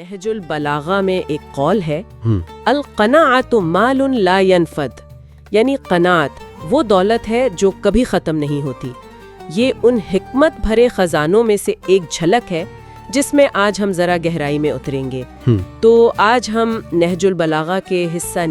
نہج البلاغہ میں ایک قول ہے القناعۃ مال لا ينفد، یعنی قناعت وہ دولت ہے جو کبھی ختم نہیں ہوتی۔ یہ ان حکمت بھرے خزانوں میں سے ایک جھلک ہے جس میں آج ہم ذرا گہرائی میں اتریں گے۔ تو آج ہم نہج البلاغہ کے حصہ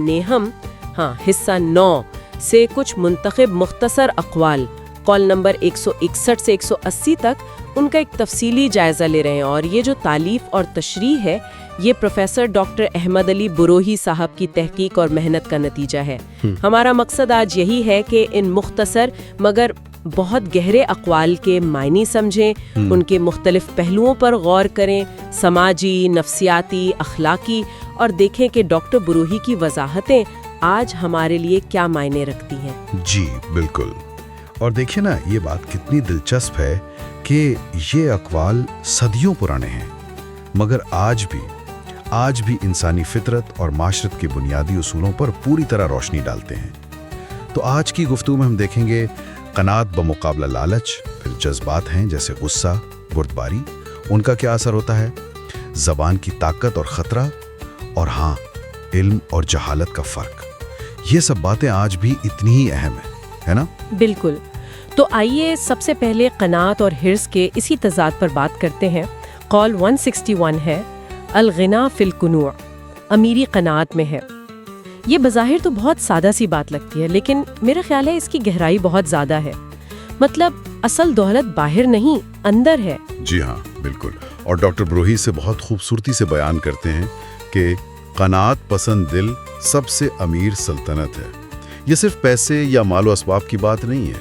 9 سے کچھ منتخب مختصر اقوال، قول نمبر 161 سے 180 تک، ان کا ایک تفصیلی جائزہ لے رہے ہیں۔ اور یہ جو تالیف اور تشریح ہے یہ پروفیسر ڈاکٹر احمد علی بروہی صاحب کی تحقیق اور محنت کا نتیجہ ہے۔ ہمارا مقصد آج یہی ہے کہ ان مختصر مگر بہت گہرے اقوال کے معنی سمجھیں، ان کے مختلف پہلوؤں پر غور کریں، سماجی، نفسیاتی، اخلاقی، اور دیکھیں کہ ڈاکٹر بروہی کی وضاحتیں آج ہمارے لیے کیا معنی رکھتی ہیں۔ جی بالکل، اور دیکھیں نا یہ بات کتنی دلچسپ ہے کہ یہ اقوال صدیوں پرانے ہیں مگر آج بھی انسانی فطرت اور معاشرت کے بنیادی اصولوں پر پوری طرح روشنی ڈالتے ہیں۔ تو آج کی گفتگو میں ہم دیکھیں گے قناعت بمقابلہ لالچ، پھر جذبات ہیں جیسے غصہ، بردباری، ان کا کیا اثر ہوتا ہے، زبان کی طاقت اور خطرہ، اور ہاں علم اور جہالت کا فرق۔ یہ سب باتیں آج بھی اتنی ہی اہم ہیں، ہے نا؟ بالکل۔ تو آئیے سب سے پہلے قناعت اور حرص کے اسی تضاد پر بات کرتے ہیں۔ قول 161 ہے الغنا فی القنوع، امیری قناعت میں ہے۔ یہ بظاہر تو بہت سادہ سی بات لگتی ہے، لیکن میرا خیال ہے اس کی گہرائی بہت زیادہ ہے۔ مطلب اصل دولت باہر نہیں، اندر ہے۔ جی ہاں بالکل، اور ڈاکٹر بروہی سے بہت خوبصورتی سے بیان کرتے ہیں کہ قناعت پسند دل سب سے امیر سلطنت ہے۔ یہ صرف پیسے یا مال و اسباب کی بات نہیں ہے،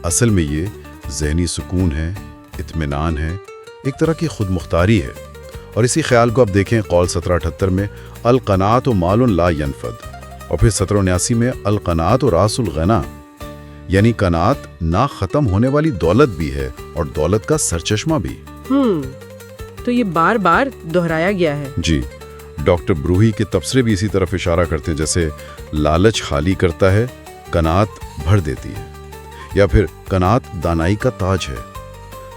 اصل میں یہ ذہنی سکون ہے، اطمینان ہے، ایک طرح کی خود مختاری ہے۔ اور اسی خیال کو اب دیکھیں قول 1778 میں القناعۃ مال لا ينفد، اور پھر 1779 میں القناعۃ راس الغنا، یعنی قناعت نہ ختم ہونے والی دولت بھی ہے اور دولت کا سرچشمہ بھی۔ تو یہ بار بار دہرایا گیا ہے۔ جی، ڈاکٹر بروہی کے تبصرے بھی اسی طرف اشارہ کرتے ہیں، جیسے لالچ خالی کرتا ہے، قناعت بھر دیتی ہے، یا پھر قناعت دانائی کا تاج ہے۔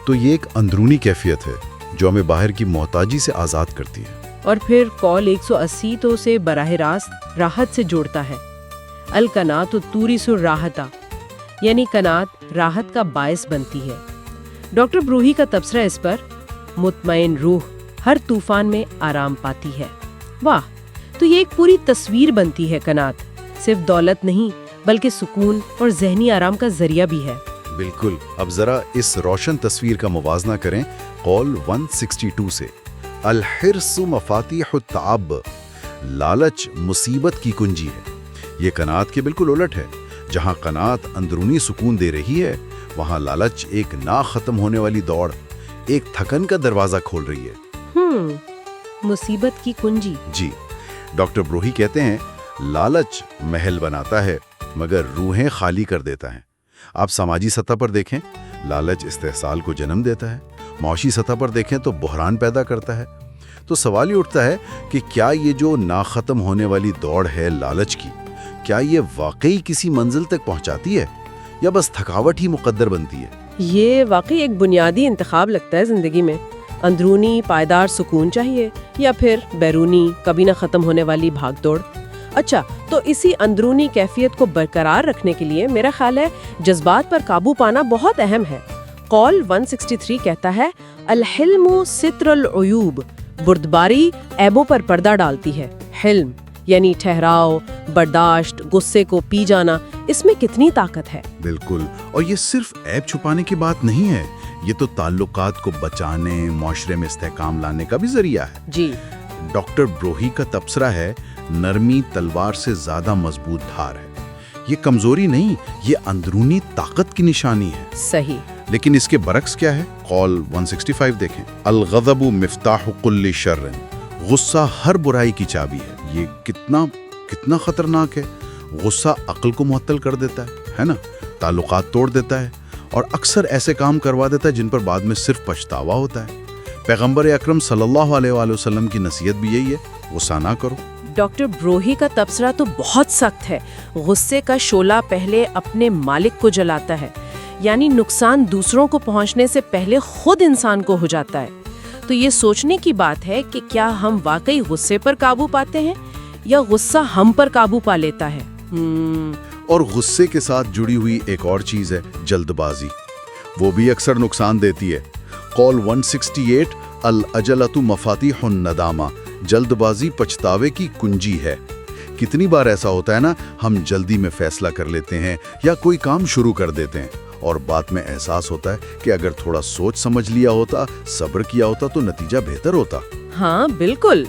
تو یہ ایک اندرونی کیفیت ہے جو ہمیں باہر کی محتاجی سے آزاد کرتی ہے۔ اور پھر قول 180 تو اسے براہ راست راحت سے جوڑتا ہے، القناعۃ تورث الراحۃ، یعنی قناعت راحت کا باعث بنتی ہے۔ ڈاکٹر بروہی کا تبصرہ اس پر مطمئن روح ہر طوفان میں آرام پاتی ہے۔ واہ، تو یہ ایک پوری تصویر بنتی ہے۔ قناعت صرف دولت نہیں بلکہ سکون اور ذہنی آرام کا ذریعہ بھی ہے۔ بالکل، اب ذرا اس روشن تصویر کا موازنہ کریں قول 162 سے الحرص مفاتیح التعب، لالچ مصیبت کی کنجی ہے۔ یہ قناعت کے بالکل الٹ ہے۔ جہاں قناعت اندرونی سکون دے رہی ہے، وہاں لالچ ایک نہ ختم ہونے والی دوڑ، ایک تھکن کا دروازہ کھول رہی ہے۔ مصیبت کی کنجی۔ جی، ڈاکٹر بروہی کہتے ہیں لالچ محل بناتا ہے مگر روحیں خالی کر دیتا ہے۔ آپ سماجی سطح پر دیکھیں، لالچ استحصال کو جنم دیتا ہے، معاشی سطح پر دیکھیں تو بحران پیدا کرتا ہے۔ تو سوال یہ اٹھتا ہے کہ کیا یہ جو نہ ختم ہونے والی دوڑ ہے لالچ کی، کیا یہ واقعی کسی منزل تک پہنچاتی ہے یا بس تھکاوٹ ہی مقدر بنتی ہے؟ یہ واقعی ایک بنیادی انتخاب لگتا ہے زندگی میں۔ اندرونی پائیدار سکون چاہیے یا پھر بیرونی کبھی نہ ختم ہونے والی بھاگ دوڑ؟ اچھا، تو اسی اندرونی کیفیت کو برقرار رکھنے کے لیے میرا خیال ہے جذبات پر قابو پانا بہت اہم ہے۔ قول 163 کہتا ہے الحلم ستر العیوب، بردباری عیبوں پر پردہ ڈالتی ہے۔ حلم یعنی ٹھہراؤ، برداشت، غصے کو پی جانا، اس میں کتنی طاقت ہے۔ بالکل، اور یہ صرف عیب چھپانے کی بات نہیں ہے، یہ تو تعلقات کو بچانے، معاشرے میں استحکام لانے کا بھی ذریعہ ہے۔ جی، ڈاکٹر بروہی کا تبصرہ ہے نرمی تلوار سے زیادہ مضبوط دھار ہے۔ یہ کمزوری نہیں، یہ اندرونی طاقت کی نشانی ہے۔ صحیح۔ لیکن اس کے برعکس کیا ہے؟ قول 165 دیکھیں الغضب مفتاح کل شر، غصہ ہر برائی کی چابی ہے۔ یہ کتنا خطرناک ہے۔ غصہ عقل کو معطل کر دیتا ہے نا، تعلقات توڑ دیتا ہے اور اکثر ایسے کام کروا دیتا ہے جن پر بعد میں صرف پچھتاوا ہوتا ہے۔ پیغمبر اکرم صلی اللہ علیہ وآلہ وسلم کی نصیحت بھی یہی ہے، غصہ نہ کرو۔ ڈاکٹر بروہی کا تبصرہ تو بہت سخت ہے۔ غصے کا شعلہ پہلے اپنے مالک کو جلاتا ہے، یعنی نقصان دوسروں کو پہنچنے سے پہلے خود انسان کو ہو جاتا ہے۔ تو یہ سوچنے کی بات ہے کہ کیا ہم واقعی غصے پر قابو پاتے ہیں یا غصہ ہم پر قابو پا لیتا ہے؟ اور غصے کے ساتھ جڑی ہوئی ایک اور چیز ہے جلد بازی، وہ بھی اکثر نقصان دیتی ہے۔ قول 168 العجلۃ مفاتیح الندامہ، جلد بازی پچھتاوے کی کنجی ہے۔ کتنی بار ایسا ہوتا ہے نا، ہم جلدی میں فیصلہ کر لیتے ہیں یا کوئی کام شروع کر دیتے ہیں اور بعد میں احساس ہوتا ہے کہ اگر تھوڑا سوچ سمجھ لیا ہوتا، صبر کیا ہوتا تو نتیجہ بہتر ہوتا۔ ہاں بالکل،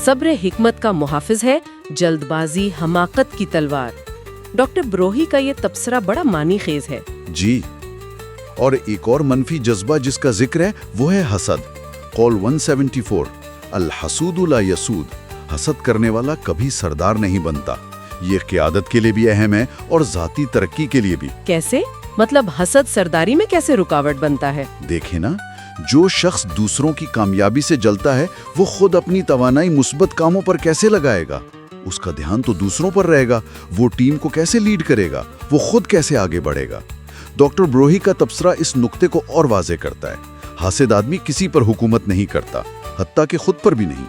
صبر حکمت کا محافظ ہے، جلد بازی حماقت کی تلوار۔ ڈاکٹر بروہی کا یہ تبصرہ بڑا معنی خیز ہے۔ جی، اور ایک اور منفی جذبہ جس کا ذکر ہے وہ ہے حسد۔ قول 174 الحسود لا یسود، حسد کرنے والا کبھی سردار نہیں بنتا۔ یہ قیادت کے لیے بھی اہم ہے اور ذاتی ترقی کے لیے بھی۔ کیسے؟ مطلب حسد سرداری میں کیسے رکاوٹ بنتا ہے؟ دیکھیں نا، جو شخص دوسروں کی کامیابی سے جلتا ہے وہ خود اپنی توانائی مثبت کاموں پر کیسے لگائے گا؟ اس کا دھیان تو دوسروں پر رہے گا، وہ ٹیم کو کیسے لیڈ کرے گا، وہ خود کیسے آگے بڑھے گا۔ ڈاکٹر بروہی کا تبصرہ اس نقطے کو اور واضح کرتا ہے۔ حاسد آدمی کسی پر حکومت نہیں کرتا، حتیٰ کہ خود پر بھی نہیں۔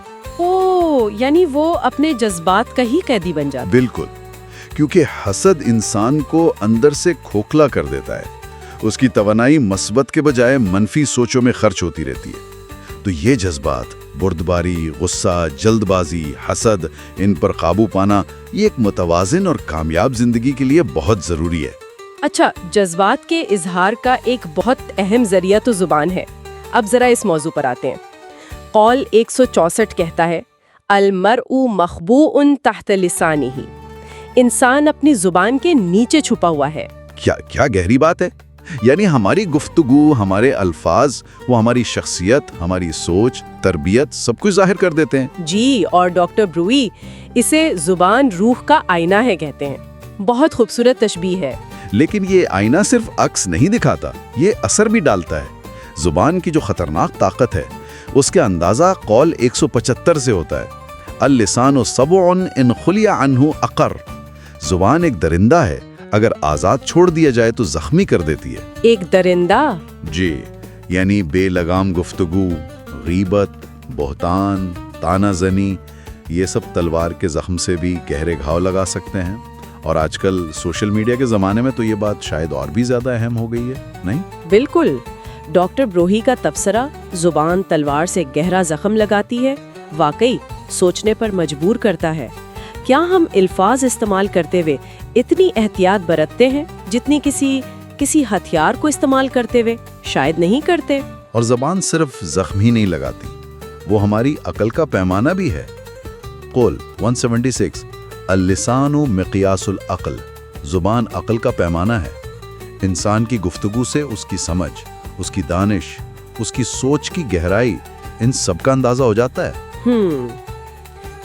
یعنی وہ اپنے جذبات کا ہی قیدی بن جاتا ہے۔ بالکل، کیونکہ حسد انسان کو اندر سے کھوکھلا کر دیتا ہے، اس کی توانائی مثبت کے بجائے منفی سوچوں میں خرچ ہوتی رہتی ہے۔ تو یہ جذبات، بردباری، غصہ، جلد بازی، حسد، ان پر قابو پانا یہ ایک متوازن اور کامیاب زندگی کے لیے بہت ضروری ہے۔ اچھا، جذبات کے اظہار کا ایک بہت اہم ذریعہ تو زبان ہے۔ اب ذرا اس موضوع پر آتے ہیں۔ قول 164 کہتا ہے المرء مخبوء تحت لسانہ، انسان اپنی زبان کے نیچے چھپا ہوا ہے۔ کیا گہری بات ہے! یعنی ہماری گفتگو، ہمارے الفاظ، وہ ہماری شخصیت، ہماری سوچ، تربیت سب کچھ ظاہر کر دیتے ہیں۔ جی، اور ڈاکٹر بروئی اسے زبان روح کا آئینہ ہے کہتے ہیں۔ بہت خوبصورت تشبیہ ہے۔ لیکن یہ آئینہ صرف عکس نہیں دکھاتا، یہ اثر بھی ڈالتا ہے۔ زبان کی جو خطرناک طاقت ہے اس کے اندازہ قول 175 سے ہوتا ہے اللسان سبع ان خلی عنہ عقر، زبان ایک درندہ ہے، اگر آزاد چھوڑ دیا جائے تو زخمی کر دیتی ہے۔ ایک درندہ؟ جی، یعنی بے لگام گفتگو، غیبت، بہتان، تانا زنی، یہ سب تلوار کے زخم سے بھی گہرے گھاؤ لگا سکتے ہیں۔ اور آج کل سوشل میڈیا کے زمانے میں تو یہ بات شاید اور بھی زیادہ اہم ہو گئی ہے، نہیں؟ بالکل، ڈاکٹر بروہی کا تبصرہ زبان تلوار سے گہرا زخم لگاتی ہے، واقعی سوچنے پر مجبور کرتا ہے۔ کیا ہم الفاظ استعمال کرتے ہوئے اتنی احتیاط برتتے ہیں جتنی کسی ہتھیار کو استعمال کرتے ہوئے شاید نہیں کرتے؟ اور زبان صرف زخم ہی نہیں لگاتی، وہ ہماری عقل کا پیمانہ بھی ہے۔ قول 176 اللسان مقیاس العقل، زبان عقل کا پیمانہ ہے۔ انسان کی گفتگو سے اس کی سمجھ، اس کی دانش، اس کی سوچ کی گہرائی، ان سب کا اندازہ ہو جاتا ہے۔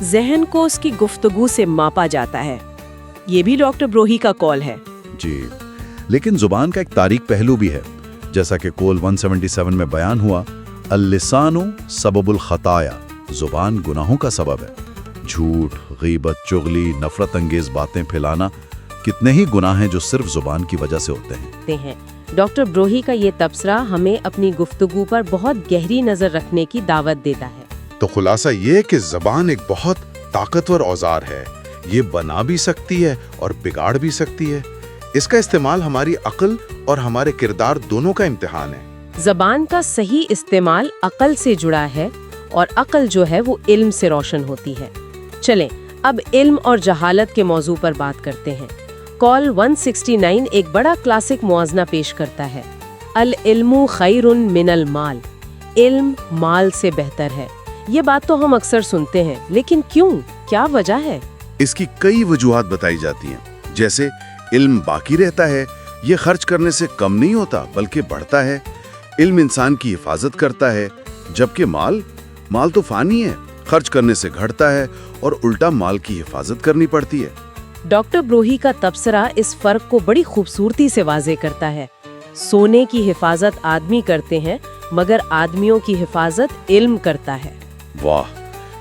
ذہن کو اس کی گفتگو سے ماپا جاتا ہے، یہ بھی ڈاکٹر بروہی کا قول ہے۔ جی، لیکن زبان کا ایک تاریک پہلو بھی ہے، جیسا کہ قول 177 میں بیان ہوا اللسان سبب الخطایا، زبان گناہوں کا سبب ہے۔ جھوٹ، غیبت، چغلی، نفرت انگیز باتیں پھیلانا، کتنے ہی گناہ ہیں جو صرف زبان کی وجہ سے ہوتے ہیں۔ ڈاکٹر بروہی کا یہ تبصرہ ہمیں اپنی گفتگو پر بہت گہری نظر رکھنے کی دعوت دیتا ہے۔ تو خلاصہ یہ ہے کہ زبان ایک بہت طاقتور اوزار ہے، یہ بنا بھی سکتی ہے اور بگاڑ بھی سکتی ہے۔ اس کا استعمال ہماری عقل اور ہمارے کردار دونوں کا امتحان ہے۔ زبان کا صحیح استعمال عقل سے جڑا ہے اور عقل جو ہے وہ علم سے روشن ہوتی ہے۔ چلیں اب علم اور جہالت کے موضوع پر بات کرتے ہیں۔ قول 169 ایک بڑا کلاسک موازنہ پیش کرتا ہے العلم خیر من المال، علم مال سے بہتر ہے۔ یہ بات تو ہم اکثر سنتے ہیں، لیکن کیوں؟ کیا وجہ ہے؟ اس کی کئی وجوہات بتائی جاتی ہیں، جیسے علم باقی رہتا ہے، یہ خرچ کرنے سے کم نہیں ہوتا بلکہ بڑھتا ہے۔ علم انسان کی حفاظت کرتا ہے، جبکہ مال تو فانی ہے، خرچ کرنے سے گھٹتا ہے اور الٹا مال کی حفاظت کرنی پڑتی ہے۔ ڈاکٹر بروہی کا تبصرہ اس فرق کو بڑی خوبصورتی سے واضح کرتا ہے۔ سونے کی حفاظت آدمی کرتے ہیں، مگر آدمیوں کی حفاظت علم کرتا ہے۔ واہ،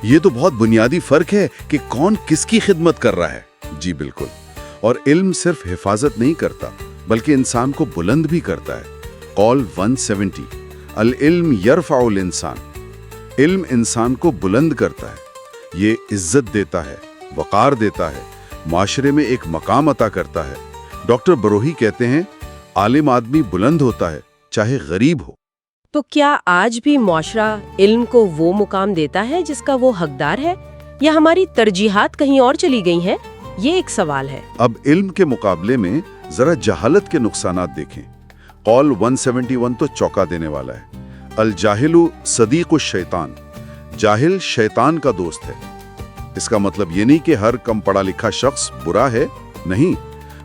یہ تو بہت بنیادی فرق ہے کہ کون کس کی خدمت کر رہا ہے۔ جی بالکل، اور علم صرف حفاظت نہیں کرتا بلکہ انسان کو بلند بھی کرتا ہے۔ قول 170 العلم یرفع الانسان، علم انسان کو بلند کرتا ہے، یہ عزت دیتا ہے، وقار دیتا ہے، معاشرے میں ایک مقام عطا کرتا ہے۔ ڈاکٹر بروہی کہتے ہیں عالم آدمی بلند ہوتا ہے چاہے غریب ہو۔ تو کیا آج بھی معاشرہ علم کو وہ مقام دیتا ہے جس کا وہ حقدار ہے، یا ہماری ترجیحات کہیں اور چلی گئی ہیں؟ یہ ایک سوال ہے۔ اب علم کے مقابلے میں ذرا جہالت کے نقصانات دیکھیں۔ قول 171 تو چوکا دینے والا ہے۔ الجاہل صدیق الشیطان، جاہل شیطان کا دوست ہے۔ اس کا مطلب یہ نہیں کہ ہر کم پڑھا لکھا شخص برا ہے، نہیں،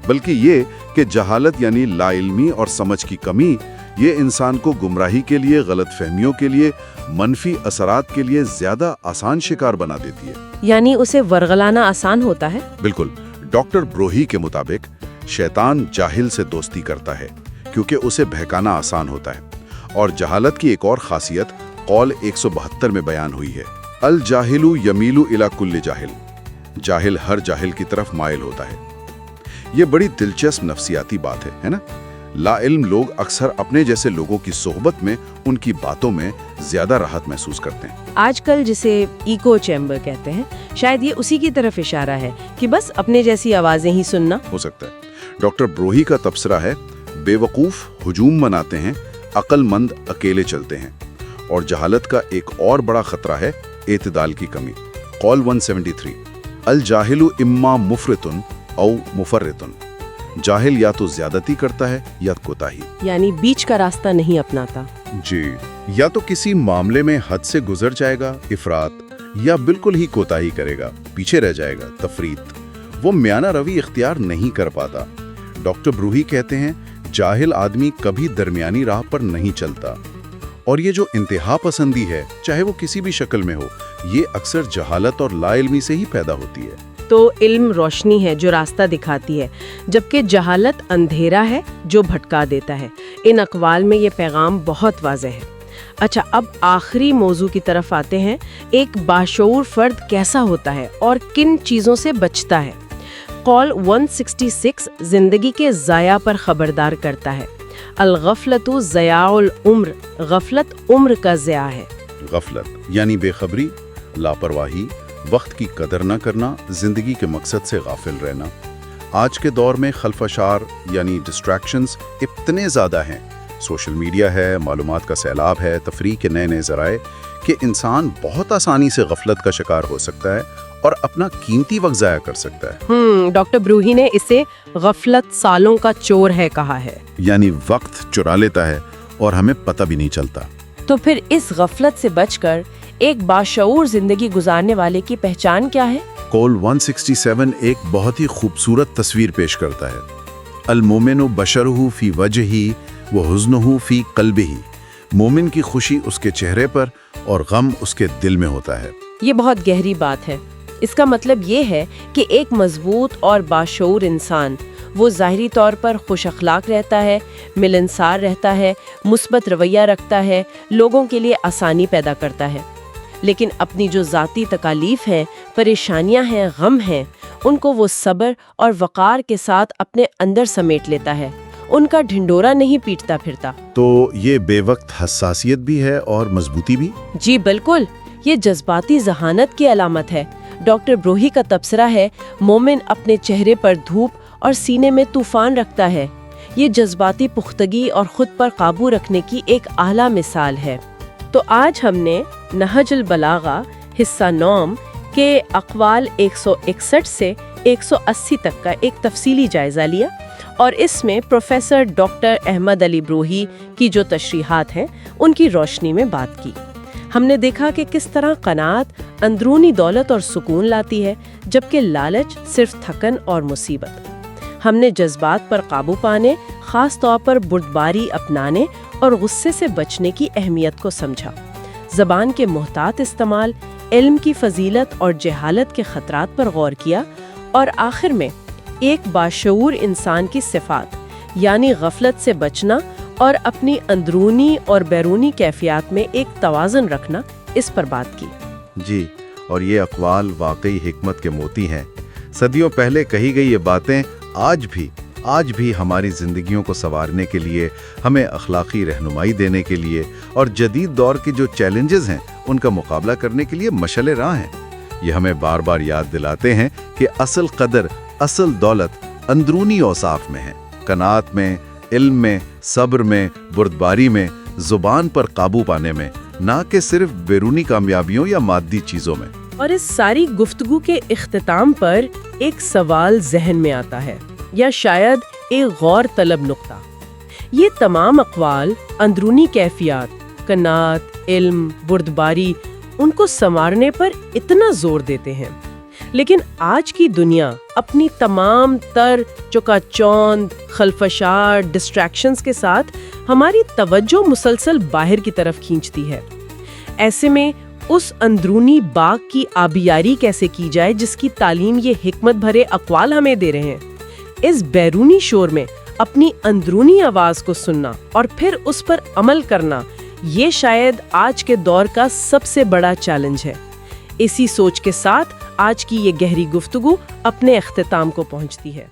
بلکہ یہ کہ جہالت یعنی لا علمی اور سمجھ کی کمی، یہ انسان کو گمراہی کے لیے، غلط فہمیوں کے لیے، منفی اثرات کے لیے زیادہ آسان شکار بنا دیتی ہے۔ یعنی اسے ورغلانا آسان ہوتا ہے؟ بالکل۔ ڈاکٹر بروہی کے مطابق شیطان جاہل سے دوستی کرتا ہے کیونکہ اسے بہکانا آسان ہوتا ہے۔ اور جہالت کی ایک اور خاصیت قول 172 میں بیان ہوئی ہے، الجاہل یمیل الی کل جاہل، جاہل ہر جاہل کی طرف مائل ہوتا ہے۔ یہ بڑی دلچسپ نفسیاتی بات ہے نا؟ لا علم لوگ اکثر اپنے جیسے لوگوں کی صحبت میں، ان کی باتوں میں زیادہ راحت محسوس کرتے ہیں۔ آج کل جسے ایکو چیمبر کہتے ہیں، شاید یہ اسی کی طرف اشارہ ہے کہ بس اپنے جیسی آوازیں ہی سننا ہو سکتا ہے۔ ڈاکٹر بروہی کا تبصرہ ہے، بے وقوف ہجوم مناتے ہیں، عقل مند اکیلے چلتے ہیں۔ اور جہالت کا ایک اور بڑا خطرہ ہے اعتدال کی کمی۔ قول 173، الجاہل اما مفرطن او مفرطن، جاہل یا تو زیادتی کرتا ہے یا کوتاہی، یعنی بیچ کا راستہ نہیں اپناتا۔ جی، یا تو کسی معاملے میں حد سے گزر جائے گا، افراط، یا بالکل ہی کوتاہی کرے گا، پیچھے رہ جائے گا، تفریط۔ وہ میانہ روی اختیار نہیں کر پاتا۔ ڈاکٹر بروہی کہتے ہیں جاہل آدمی کبھی درمیانی راہ پر نہیں چلتا، اور یہ جو انتہا پسندی ہے، چاہے وہ کسی بھی شکل میں ہو، یہ اکثر جہالت اور لا علمی سے ہی پیدا ہوتی ہے۔ تو علم روشنی ہے جو راستہ دکھاتی ہے، جبکہ جہالت اندھیرا ہے جو بھٹکا دیتا ہے۔ ان اقوال میں یہ پیغام بہت واضح ہے۔ اچھا، اب آخری موضوع کی طرف آتے ہیں۔ ایک باشعور فرد کیسا ہوتا ہے اور کن چیزوں سے بچتا ہے؟ قول 166 زندگی کے ضیاع پر خبردار کرتا ہے۔ الغفلت ضیاع العمر، غفلت عمر کا ضیاع ہے۔ غفلت یعنی بے خبری، لاپرواہی، وقت کی قدر نہ کرنا، زندگی کے مقصد سے غافل رہنا۔ آج کے دور میں خلفشار یعنی ڈسٹریکشنز اتنے زیادہ ہیں، سوشل میڈیا ہے، معلومات کا سیلاب ہے، تفریح کے نئے نئے ذرائع، کہ انسان بہت آسانی سے غفلت کا شکار ہو سکتا ہے اور اپنا قیمتی وقت ضائع کر سکتا ہے۔ ڈاکٹر بروہی نے اسے غفلت سالوں کا چور ہے کہا ہے، یعنی وقت چرا لیتا ہے اور ہمیں پتہ بھی نہیں چلتا۔ تو پھر اس غفلت سے بچ کر ایک باشعور زندگی گزارنے والے کی پہچان کیا ہے؟ قول 167 ایک بہت ہی خوبصورت تصویر پیش کرتا ہے۔ المومن بشرہ فی وجہہ وحزنہ فی قلبہ، مومن کی خوشی اس کے چہرے پر اور غم اس کے دل میں ہوتا ہے۔ یہ بہت گہری بات ہے۔ اس کا مطلب یہ ہے کہ ایک مضبوط اور باشعور انسان وہ ظاہری طور پر خوش اخلاق رہتا ہے، ملنسار رہتا ہے، مثبت رویہ رکھتا ہے، لوگوں کے لیے آسانی پیدا کرتا ہے، لیکن اپنی جو ذاتی تکالیف ہیں، پریشانیاں ہیں، غم ہیں، ان کو وہ صبر اور وقار کے ساتھ اپنے اندر سمیٹ لیتا ہے، ان کا ڈھنڈورا نہیں پیٹتا پھرتا۔ تو یہ بے وقت حساسیت بھی ہے اور مضبوطی بھی؟ جی بالکل، یہ جذباتی ذہانت کی علامت ہے۔ ڈاکٹر بروہی کا تبصرہ ہے، مومن اپنے چہرے پر دھوپ اور سینے میں طوفان رکھتا ہے۔ یہ جذباتی پختگی اور خود پر قابو رکھنے کی ایک اعلیٰ مثال ہے۔ تو آج ہم نے نہج البلاغہ حصہ 9 کے اقوال 161 سے 180 تک کا ایک تفصیلی جائزہ لیا، اور اس میں پروفیسر ڈاکٹر احمد علی بروہی کی جو تشریحات ہیں ان کی روشنی میں بات کی۔ ہم نے دیکھا کہ کس طرح قناعت اندرونی دولت اور سکون لاتی ہے، جبکہ لالچ صرف تھکن اور مصیبت۔ ہم نے جذبات پر قابو پانے، خاص طور پر بردباری اپنانے اور غصے سے بچنے کی اہمیت کو سمجھا، زبان کے محتاط استعمال، علم کی فضیلت اور جہالت کے خطرات پر غور کیا، اور آخر میں ایک باشعور انسان کی صفات یعنی غفلت سے بچنا اور اپنی اندرونی اور بیرونی کیفیات میں ایک توازن رکھنا، اس پر بات کی۔ جی، اور یہ اقوال واقعی حکمت کے موتی ہیں۔ صدیوں پہلے کہی گئی یہ باتیں آج بھی ہماری زندگیوں کو سنوارنے کے لیے، ہمیں اخلاقی رہنمائی دینے کے لیے، اور جدید دور کے جو چیلنجز ہیں ان کا مقابلہ کرنے کے لیے مشعل راہ ہیں۔ یہ ہمیں بار بار یاد دلاتے ہیں کہ اصل قدر، اصل دولت اندرونی اوصاف میں ہے، قناعت میں، علم میں، صبر میں، بردباری میں، زبان پر قابو پانے میں، نہ کہ صرف بیرونی کامیابیوں یا مادی چیزوں میں۔ اور اس ساری گفتگو کے اختتام پر ایک سوال ذہن میں آتا ہے، یا شاید ایک غور طلب نقطہ۔ یہ تمام اقوال اندرونی کیفیات، قناعت، علم، بردباری، ان کو سنوارنے پر اتنا زور دیتے ہیں، لیکن آج کی دنیا اپنی تمام تر چکا چوند، خلفشار، ڈسٹریکشنز کے ساتھ ہماری توجہ مسلسل باہر کی طرف کھینچتی ہے۔ ایسے میں اس اندرونی باغ کی آبیاری کیسے کی جائے جس کی تعلیم یہ حکمت بھرے اقوال ہمیں دے رہے ہیں؟ اس بیرونی شور میں اپنی اندرونی آواز کو سننا اور پھر اس پر عمل کرنا، یہ شاید آج کے دور کا سب سے بڑا چیلنج ہے۔ اسی سوچ کے ساتھ آج کی یہ گہری گفتگو اپنے اختتام کو پہنچتی ہے۔